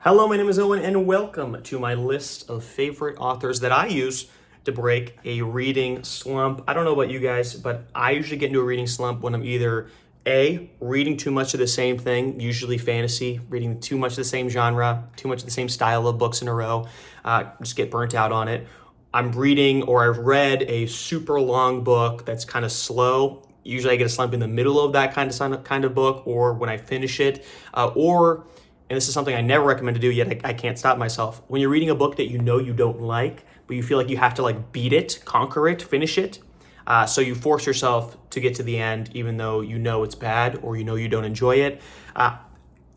Hello, my name is Owen, and welcome to my list of favorite authors that I use to break a reading slump. I don't know about you guys, but I usually get into a reading slump when I'm either A, reading too much of the same thing, usually fantasy, reading too much of the same genre, too much of the same style of books in a row, just get burnt out on it. I'm reading or I've read a super long book that's kind of slow. Usually I get a slump in the middle of that kind of book or when I finish it, and this is something I never recommend to do, yet I can't stop myself. When you're reading a book that you know you don't like, but you feel like you have to beat it, conquer it, finish it, so you force yourself to get to the end even though you know it's bad or you know you don't enjoy it.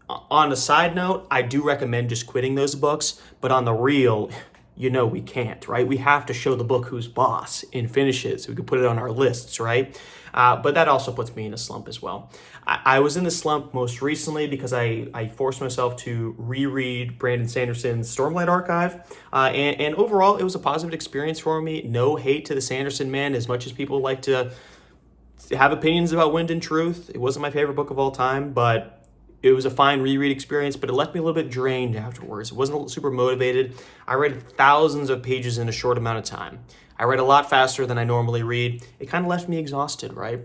On a side note, I do recommend just quitting those books, but on the real, we can't, right? We have to show the book who's boss and finish it so we can put it on our lists, right? But that also puts me in a slump as well. I was in the slump most recently because I forced myself to reread Brandon Sanderson's Stormlight Archive. And overall, it was a positive experience for me. No hate to the Sanderson man, as much as people like to have opinions about Wind and Truth. It wasn't my favorite book of all time, but it was a fine reread experience, but it left me a little bit drained afterwards. It wasn't super motivated. I read thousands of pages in a short amount of time. I read a lot faster than I normally read. It kind of left me exhausted, right?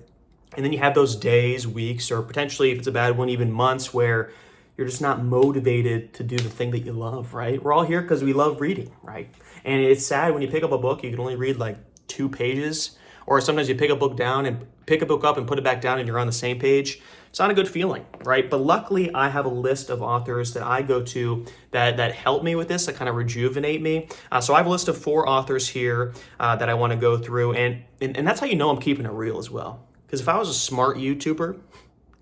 And then you have those days, weeks, or potentially, if it's a bad one, even months where you're just not motivated to do the thing that you love, right? We're all here because we love reading, right? And it's sad when you pick up a book, you can only read 2 pages, or sometimes you pick a book up and put it back down and you're on the same page. It's not a good feeling, right? But luckily, I have a list of authors that I go to that help me with this, that kind of rejuvenate me. So I have a list of 4 authors here that I want to go through, and that's how you know I'm keeping it real as well. Because if I was a smart YouTuber,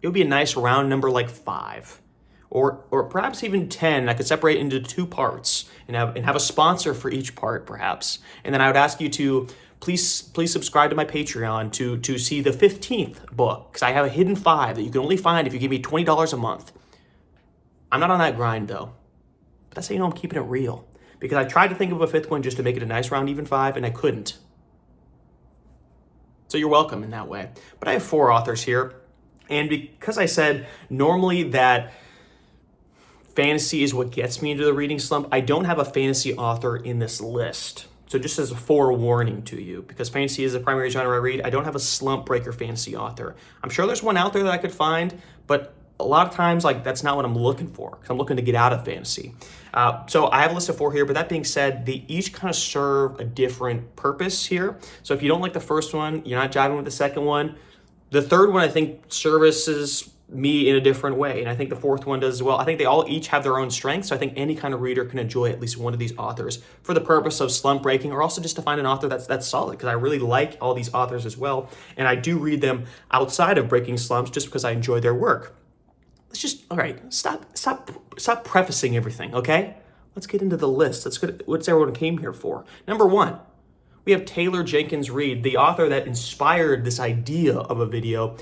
it would be a nice round number like 5. Or perhaps even 10. I could separate into 2 parts and have a sponsor for each part, perhaps. And then I would ask you to please subscribe to my Patreon to see the 15th book, because I have a hidden 5 that you can only find if you give me $20 a month. I'm not on that grind though, but that's how you know I'm keeping it real. Because I tried to think of a 5th one just to make it a nice round even 5, and I couldn't. So you're welcome in that way. But I have 4 authors here, and because I said normally that fantasy is what gets me into the reading slump, I don't have a fantasy author in this list. So just as a forewarning to you, because fantasy is the primary genre I read, I don't have a slump breaker fantasy author. I'm sure there's one out there that I could find, but a lot of times that's not what I'm looking for, because I'm looking to get out of fantasy. So I have a list of 4 here, but that being said, they each kind of serve a different purpose here. So if you don't like the first one, you're not jiving with the second one. The third one, I think, services me in a different way, and I think the 4th one does as well. I think they all each have their own strengths, so I think any kind of reader can enjoy at least one of these authors for the purpose of slump breaking, or also just to find an author that's solid, because I really like all these authors as well, and I do read them outside of breaking slumps just because I enjoy their work. All right, stop prefacing everything, okay? Let's get into the list. What's everyone came here for. Number 1, we have Jenkins Reid, the author that inspired this idea of a video,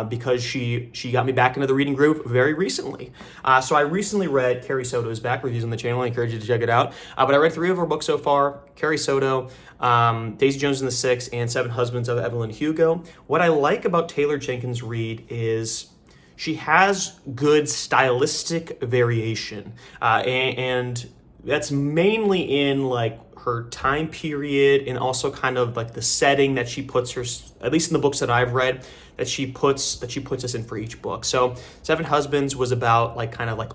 because she got me back into the reading groove very recently. So I recently read Carrie Soto's back reviews on the channel. I encourage you to check it out. But I read 3 of her books so far: Carrie Soto, Daisy Jones and the Six, and 7 Husbands of Evelyn Hugo. What I like about Jenkins Reid is she has good stylistic variation, and that's mainly in her time period, and also kind of the setting that she puts her, at least in the books that I've read, that she puts us in for each book. So 7 Husbands was about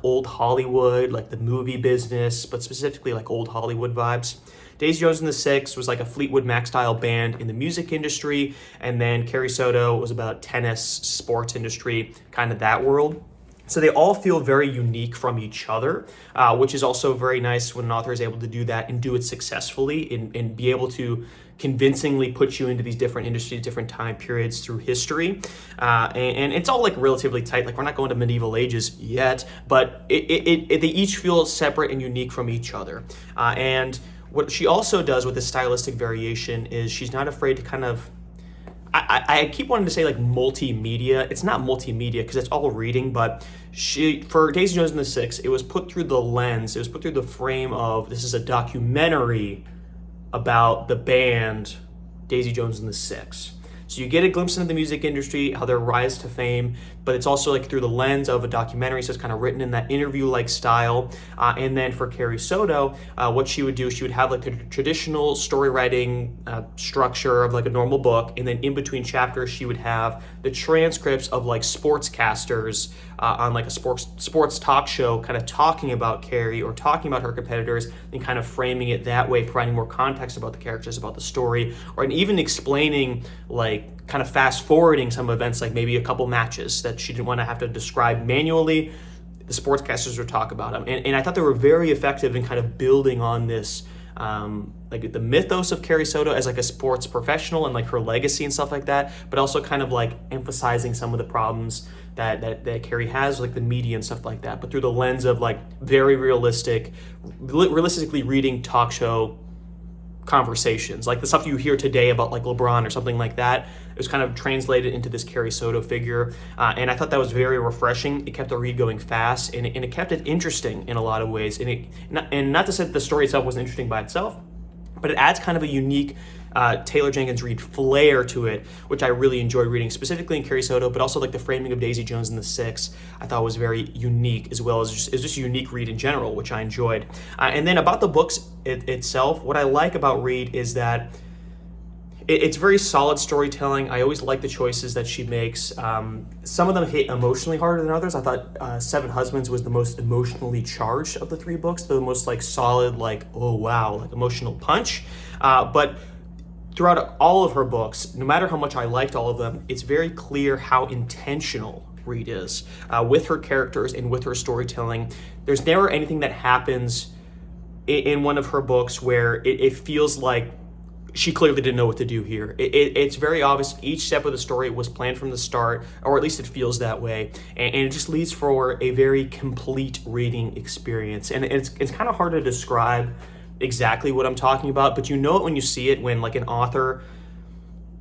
old Hollywood, the movie business, but specifically old Hollywood vibes. Daisy Jones and the Six was a Fleetwood Mac style band in the music industry, and then Carrie Soto was about tennis, sports industry, kind of that world. So they all feel very unique from each other, which is also very nice when an author is able to do that and do it successfully, and be able to convincingly put you into these different industries, different time periods through history. And it's all relatively tight. We're not going to medieval ages yet, but they each feel separate and unique from each other. And what she also does with this stylistic variation is she's not afraid to kind of, I keep wanting to say multimedia. It's not multimedia because it's all reading, but for Daisy Jones and the Six, it was put through the frame of, this is a documentary about the band Daisy Jones and the Six. So you get a glimpse into the music industry, how their rise to fame, but it's also like through the lens of a documentary, so it's kind of written in that interview-like style. And then for Carrie Soto, what she would do, she would have like the traditional story writing structure of like a normal book, and then in between chapters, she would have the transcripts of like sportscasters on like a sports talk show, kind of talking about Carrie or talking about her competitors, and kind of framing it that way, providing more context about the characters, about the story, or and even explaining like kind of fast forwarding some events, like maybe a couple matches that she didn't want to have to describe manually. The sportscasters would talk about them, and I thought they were very effective in kind of building on this. Like the mythos of Carrie Soto as like a sports professional and like her legacy and stuff like that, but also kind of like emphasizing some of the problems that Carrie has, like the media and stuff like that, but through the lens of like very realistically reading talk show conversations, like the stuff you hear today about like LeBron or something like that. It was kind of translated into this Carrie Soto figure, and I thought that was very refreshing. It kept the read going fast, and it kept it interesting in a lot of ways. And not to say that the story itself wasn't interesting by itself, but it adds kind of a unique Taylor Jenkins Reid flair to it, which I really enjoyed reading, specifically in Carrie Soto, but also like the framing of Daisy Jones and the Six, I thought was very unique, as well as just a unique read in general, which I enjoyed. And then about the books itself, what I like about Reid is that it's very solid storytelling. I always like the choices that she makes. Some of them hit emotionally harder than others. I thought Seven Husbands was the most emotionally charged of the three books, the most like solid, like, oh wow, like emotional punch. But throughout all of her books, no matter how much I liked all of them, it's very clear how intentional Reid is with her characters and with her storytelling. There's never anything that happens in one of her books where it feels like she clearly didn't know what to do here. It's very obvious each step of the story was planned from the start, or at least it feels that way, and it just leads for a very complete reading experience. And it's kind of hard to describe exactly what I'm talking about, but you know it when you see it, when like an author,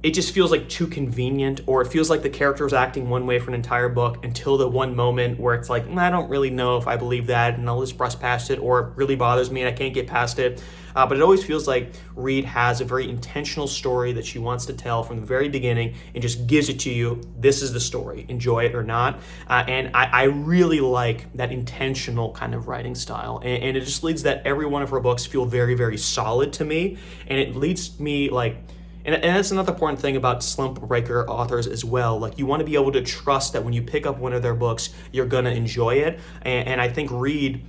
it just feels like too convenient, or it feels like the character is acting one way for an entire book until the one moment where it's like, I don't really know if I believe that, and I'll just brush past it, or it really bothers me and I can't get past it. But it always feels like Reid has a very intentional story that she wants to tell from the very beginning and just gives it to you. This is the story. Enjoy it or not. And I really like that intentional kind of writing style. And it just leads that every one of her books feel very, very solid to me. And it leads me like, and that's another important thing about slump breaker authors as well. Like, you want to be able to trust that when you pick up one of their books, you're going to enjoy it. And I think Reid,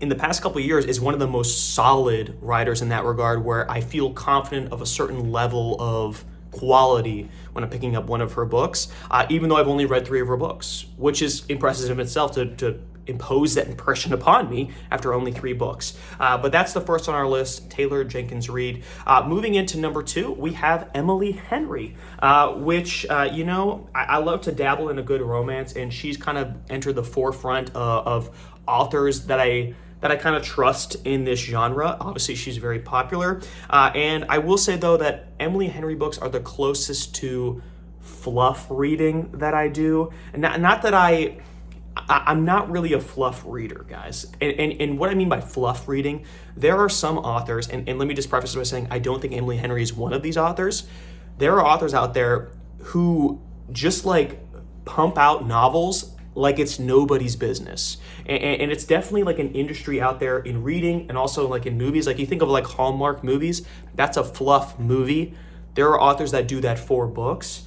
in the past couple of years, is one of the most solid writers in that regard, where I feel confident of a certain level of quality when I'm picking up one of her books, even though I've only read 3 of her books, which is impressive in itself to impose that impression upon me after only 3 books. But that's the first on our list, Taylor Jenkins Reid. Moving into number 2, we have Emily Henry, which, I love to dabble in a good romance, and she's kind of entered the forefront of authors that I kind of trust in this genre. Obviously, she's very popular. And I will say, though, that Emily Henry books are the closest to fluff reading that I do. And not that I'm not really a fluff reader, guys. And what I mean by fluff reading, there are some authors, and let me just preface this by saying I don't think Emily Henry is one of these authors. There are authors out there who just like pump out novels like it's nobody's business. And it's definitely like an industry out there in reading and also like in movies. Like, you think of like Hallmark movies, that's a fluff movie. There are authors that do that for books.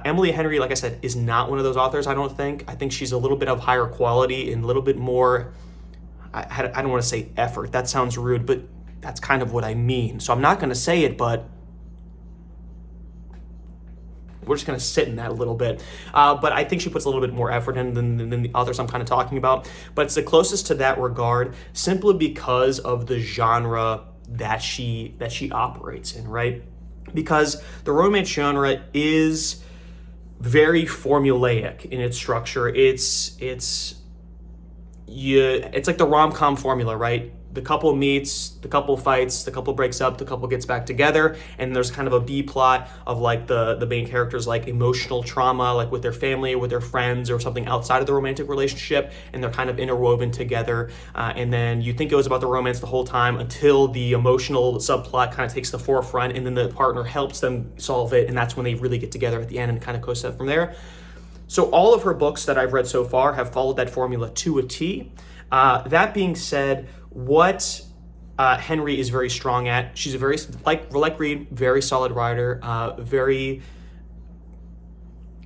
Emily Henry, like I said, is not one of those authors, I don't think. I think she's a little bit of higher quality and a little bit more, I don't want to say effort. That sounds rude, but that's kind of what I mean. So I'm not going to say it, but we're just going to sit in that a little bit. But I think she puts a little bit more effort in than the authors I'm kind of talking about. But it's the closest to that regard simply because of the genre that she operates in, right? Because the romance genre is very formulaic in its structure. It's like the rom-com formula, right? the couple meets, the couple fights, the couple breaks up, the couple gets back together, and there's kind of a B plot of like the main characters like emotional trauma, like with their family, with their friends, or something outside of the romantic relationship, and they're kind of interwoven together. And then you think it was about the romance the whole time until the emotional subplot kind of takes the forefront, and then the partner helps them solve it, and that's when they really get together at the end and kind of goes from there. So all of her books that I've read so far have followed that formula to a T. That being said, what Henry is very strong at, she's a very, like Reid, very solid writer, very,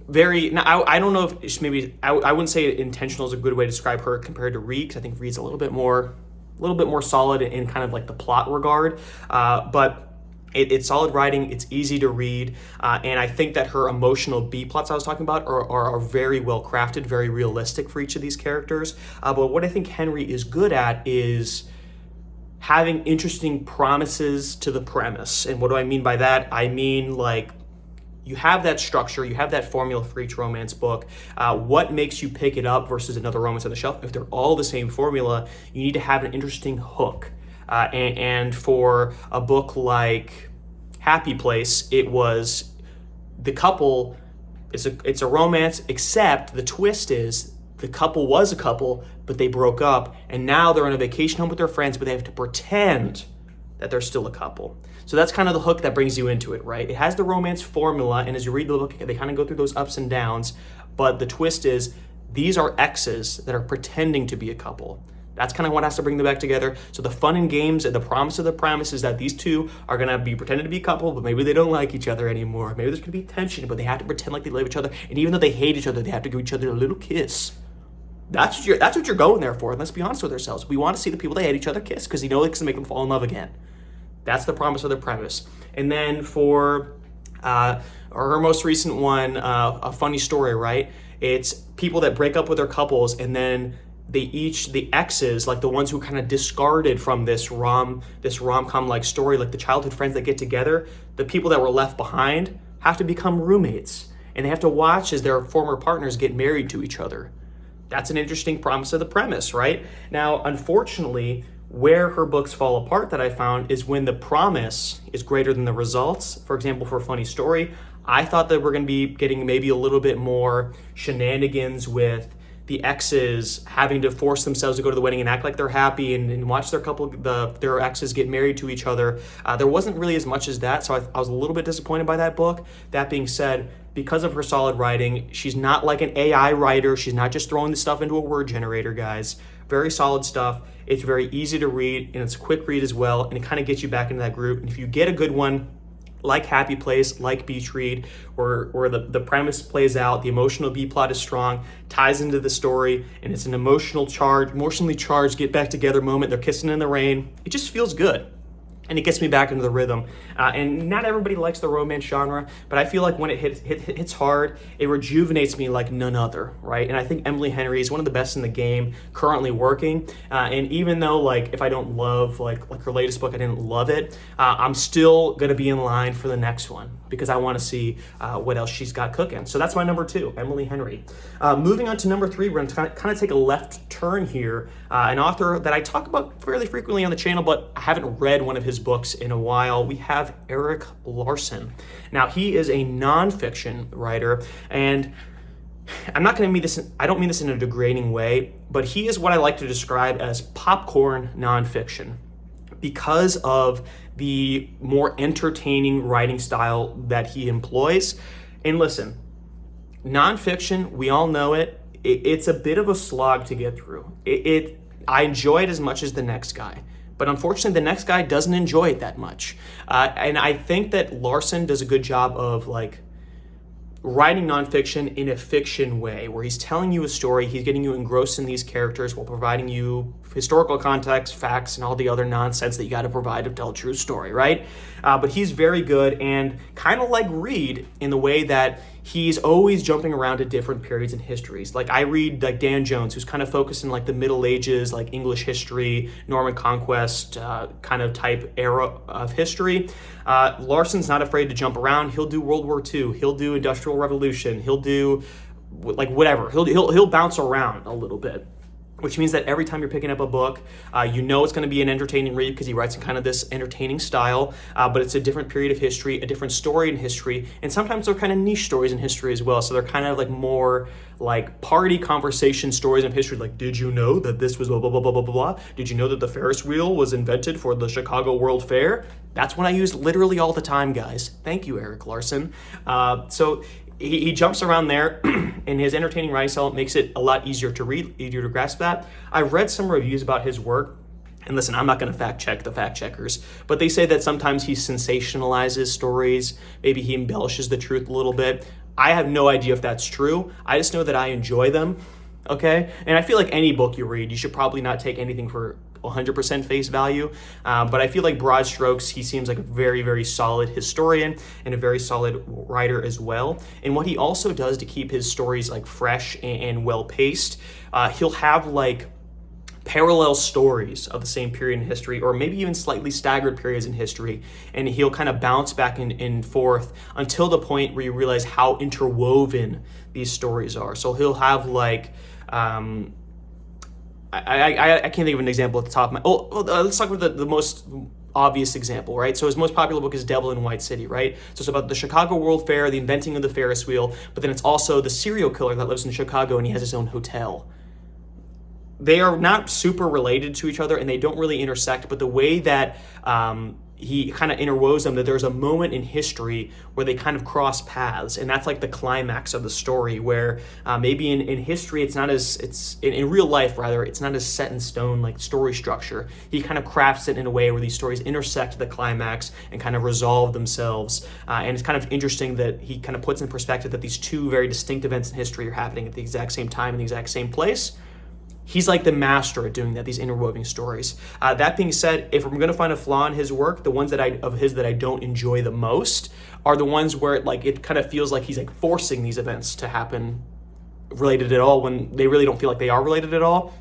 now I don't know if it's maybe, I wouldn't say intentional is a good way to describe her compared to Reid, because I think Reid's a little bit more solid in kind of like the plot regard, but it's solid writing, it's easy to read, and I think that her emotional B-plots I was talking about are very well crafted, very realistic for each of these characters. But what I think Henry is good at is having interesting promises to the premise. And what do I mean by that? I mean, like, you have that structure, you have that formula for each romance book. What makes you pick it up versus another romance on the shelf? If they're all the same formula, you need to have an interesting hook. And for a book like Happy Place, it was the couple, it's a romance, except the twist is the couple was a couple, but they broke up, and now they're on a vacation home with their friends, but they have to pretend that they're still a couple. So that's kind of the hook that brings you into it, right? It has the romance formula, and as you read the book, they kind of go through those ups and downs, but the twist is these are exes that are pretending to be a couple. That's kind of what has to bring them back together. So the fun and games and the promise of the premise is that these two are going to be pretending to be a couple, but maybe they don't like each other anymore. Maybe there's going to be tension, but they have to pretend like they love each other. And even though they hate each other, they have to give each other a little kiss. That's what you're going there for. And let's be honest with ourselves. We want to see the people that hate each other kiss because you know it's going to make them fall in love again. That's the promise of the premise. And then for her most recent one, A Funny Story, right? It's people that break up with their couples, and then the exes, like the ones who kind of discarded from this rom-com like story, like the childhood friends that get together, the people that were left behind have to become roommates, and they have to watch as their former partners get married to each other. That's an interesting promise of the premise, right? Now, unfortunately, where her books fall apart that I found is when the promise is greater than the results. For example, for A Funny Story, I thought that we're going to be getting maybe a little bit more shenanigans with the exes having to force themselves to go to the wedding and act like they're happy and watch their exes get married to each other. There wasn't really as much as that, so I was a little bit disappointed by that book. That being said, because of her solid writing, she's not like an AI writer. She's not just throwing the stuff into a word generator, guys. Very solid stuff. It's very easy to read, and it's a quick read as well, and it kind of gets you back into that group. And if you get a good one, like Happy Place, like Beach Read, where the premise plays out, the emotional B-plot is strong, ties into the story, and it's an emotionally charged, get back together moment. They're kissing in the rain. It just feels good. And it gets me back into the rhythm. And not everybody likes the romance genre, but I feel like when it hits hard, it rejuvenates me like none other, right? And I think Emily Henry is one of the best in the game, currently working. And even though, like, if I don't love, like her latest book, I didn't love it, I'm still gonna be in line for the next one because I wanna see what else she's got cooking. So that's my number 2, Emily Henry. Moving on to number 3, we're gonna kind of take a left turn here. An author that I talk about fairly frequently on the channel, but I haven't read one of his books in a while. We have Erik Larson. Now, he is a nonfiction writer, and I don't mean this in a degrading way, but he is what I like to describe as popcorn nonfiction because of the more entertaining writing style that he employs. And listen, nonfiction, we all know it. It's a bit of a slog to get through. I enjoy it as much as the next guy. But unfortunately, the next guy doesn't enjoy it that much. And I think that Larson does a good job of like writing nonfiction in a fiction way, where he's telling you a story, he's getting you engrossed in these characters while providing you historical context, facts, and all the other nonsense that you got to provide to tell a true story, right? But he's very good, and kind of like Reid in the way that he's always jumping around to different periods and histories. Like I read like Dan Jones, who's kind of focused in like the Middle Ages, like English history, Norman Conquest kind of type era of history. Larson's not afraid to jump around. He'll do World War II. He'll do Industrial Revolution. He'll do like whatever. He'll bounce around a little bit. which means that every time you're picking up a book, you know it's going to be an entertaining read because he writes in kind of this entertaining style, but it's a different period of history, a different story in history, and sometimes they're kind of niche stories in history as well. So they're kind of like more like party conversation stories in history, like, did you know that this was blah, blah, blah, blah, blah, blah? Did you know that the Ferris wheel was invented for the Chicago World Fair? That's what I use literally all the time, guys. Thank you, Erik Larson. So he jumps around there, and his entertaining writing style makes it a lot easier to read, easier to grasp that. I've read some reviews about his work, and listen, I'm not going to fact check the fact checkers, but they say that sometimes he sensationalizes stories, maybe he embellishes the truth a little bit. I have no idea if that's true. I just know that I enjoy them, okay? And I feel like any book you read, you should probably not take anything for 100% face value, but I feel like broad strokes, he seems like a very, very solid historian and a very solid writer as well. And what he also does to keep his stories like fresh and well paced, he'll have like parallel stories of the same period in history, or maybe even slightly staggered periods in history, and he'll kind of bounce back and forth until the point where you realize how interwoven these stories are. So he'll have like I can't think of an example at the top of my... let's talk about the most obvious example, right? So his most popular book is Devil in White City, right? So it's about the Chicago World Fair, the inventing of the Ferris wheel, but then it's also the serial killer that lives in Chicago and he has his own hotel. They are not super related to each other and they don't really intersect, but the way that he kind of interwoves them, that there's a moment in history where they kind of cross paths, and that's like the climax of the story, where maybe in history it's in real life rather, it's not as set in stone like story structure. He kind of crafts it in a way where these stories intersect the climax and kind of resolve themselves, and it's kind of interesting that he kind of puts in perspective that these two very distinct events in history are happening at the exact same time in the exact same place. He's like the master at doing that, these interwoven stories. That being said, if I'm going to find a flaw in his work, the ones that I don't enjoy the most are the ones where it kind of feels like he's like forcing these events to happen related at all when they really don't feel like they are related at all.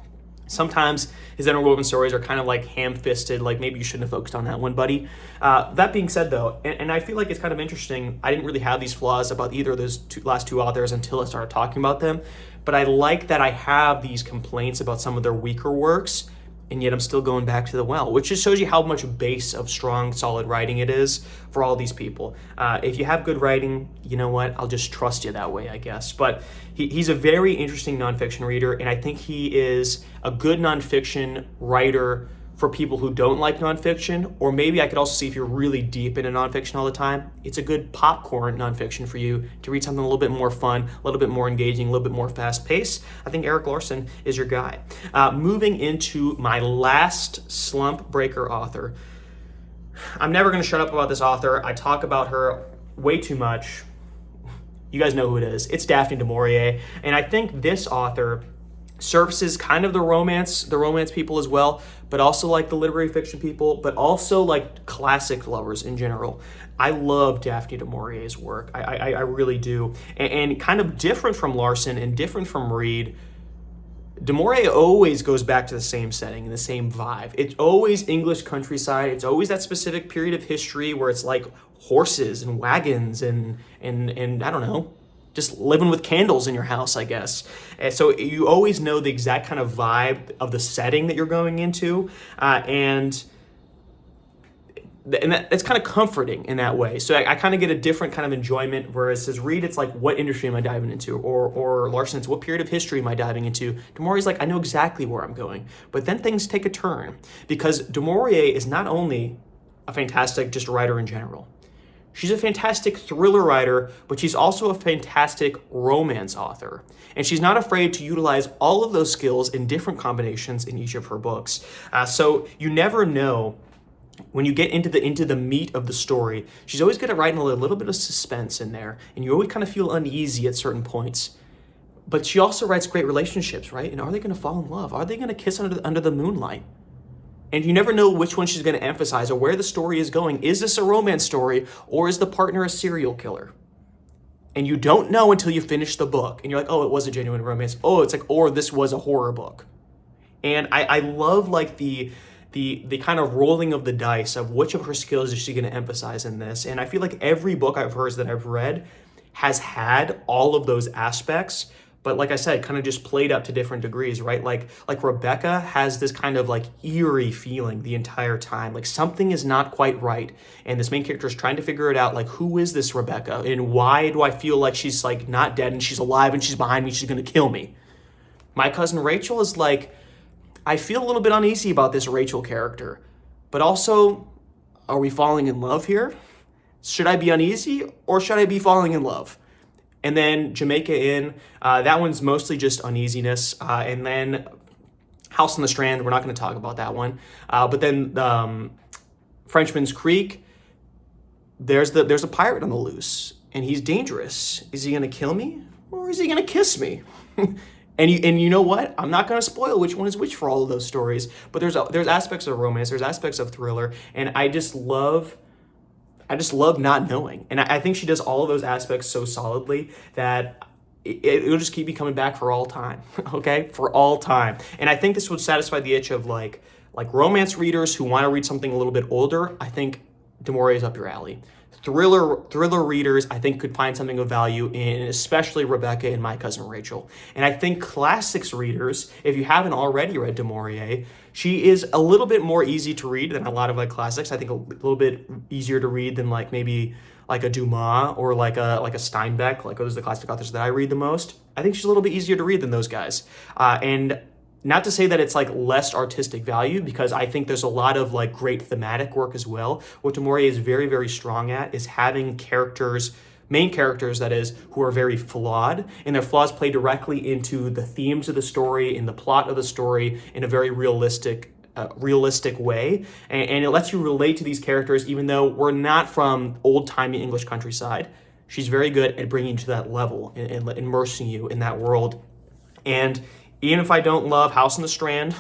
Sometimes his interwoven stories are kind of like ham-fisted, like maybe you shouldn't have focused on that one, buddy. That being said, though, and I feel like it's kind of interesting, I didn't really have these flaws about either of those last two authors until I started talking about them, but I like that I have these complaints about some of their weaker works, and yet I'm still going back to the well, which just shows you how much base of strong, solid writing it is for all these people. If you have good writing, you know what? I'll just trust you that way, I guess. But he's a very interesting nonfiction reader, and I think he is a good nonfiction writer for people who don't like nonfiction, or maybe I could also see if you're really deep into nonfiction all the time, it's a good popcorn nonfiction for you to read something a little bit more fun, a little bit more engaging, a little bit more fast-paced. I think Erik Larson is your guy. Moving into my last slump breaker author. I'm never going to shut up about this author. I talk about her way too much. You guys know who it is. It's Daphne du Maurier, and I think this author surfaces kind of the romance people as well, but also like the literary fiction people, but also like classic lovers in general. I love Daphne du Maurier's work. I really do. And kind of different from Larson and different from Reid, du Maurier always goes back to the same setting and the same vibe. It's always English countryside. It's always that specific period of history where it's like horses and wagons and I don't know, just living with candles in your house, I guess. And so you always know the exact kind of vibe of the setting that you're going into, and that's kind of comforting in that way. So I kind of get a different kind of enjoyment, whereas as Reid, it's like, what industry am I diving into? Or Larson, it's what period of history am I diving into? Du Maurier's like, I know exactly where I'm going. But then things take a turn, because du Maurier is not only a fantastic just writer in general, she's a fantastic thriller writer, but she's also a fantastic romance author. And she's not afraid to utilize all of those skills in different combinations in each of her books. So you never know when you get into the meat of the story. She's always good at writing a little bit of suspense in there, and you always kind of feel uneasy at certain points. But she also writes great relationships, right? And are they going to fall in love? Are they going to kiss under the moonlight? And you never know which one she's going to emphasize or where the story is going. Is this a romance story, or is the partner a serial killer? And you don't know until you finish the book. And you're like, oh, it was a genuine romance. Oh, it's like, or this was a horror book. And I love like the kind of rolling of the dice of which of her skills is she going to emphasize in this. And I feel like every book of hers that I've read has had all of those aspects, but like I said, kind of just played up to different degrees, right? Like Rebecca has this kind of like eerie feeling the entire time, like something is not quite right, and this main character is trying to figure it out, like who is this Rebecca, and why do I feel like she's like not dead and she's alive and she's behind me, she's gonna kill me. My cousin Rachel is like, I feel a little bit uneasy about this Rachel character, but also, are we falling in love here? Should I be uneasy or should I be falling in love? And then Jamaica Inn, that one's mostly just uneasiness. And then House on the Strand, we're not going to talk about that one. But then Frenchman's Creek, there's a pirate on the loose, and he's dangerous. Is he going to kill me or is he going to kiss me? And you know what? I'm not going to spoil which one is which for all of those stories. But there's aspects of romance, there's aspects of thriller, and I just love not knowing. And I think she does all of those aspects so solidly that it'll just keep me coming back for all time, okay? For all time. And I think this would satisfy the itch of like romance readers who want to read something a little bit older. I think du Maurier is up your alley. Thriller readers, I think, could find something of value in especially Rebecca and My Cousin Rachel. And I think classics readers, if you haven't already read du Maurier, she is a little bit more easy to read than a lot of like classics. I think a little bit easier to read than like maybe like a Dumas or like a Steinbeck, like those are the classic authors that I read the most. I think she's a little bit easier to read than those guys. And not to say that it's like less artistic value, because I think there's a lot of like great thematic work as well. What du Maurier is very, very strong at is having main characters, that is, who are very flawed, and their flaws play directly into the themes of the story, in the plot of the story, in a very realistic way. And it lets you relate to these characters, even though we're not from old-timey English countryside. She's very good at bringing you to that level and immersing you in that world. And even if I don't love House on the Strand,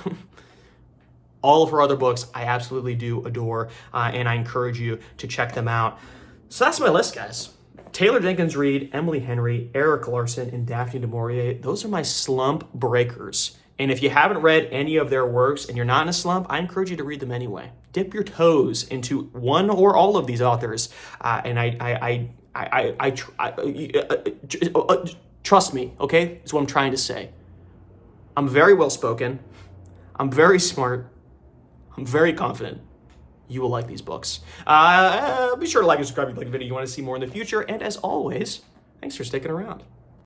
all of her other books I absolutely do adore, and I encourage you to check them out. So that's my list, guys. Taylor Jenkins Reid, Emily Henry, Erik Larson, and Daphne du Maurier. Those are my slump breakers. And if you haven't read any of their works and you're not in a slump, I encourage you to read them anyway. Dip your toes into one or all of these authors, and trust me, okay? That's what I'm trying to say. I'm very well spoken. I'm very smart. I'm very confident. You will like these books. Be sure to like and subscribe if you like the video you want to see more in the future. And as always, thanks for sticking around.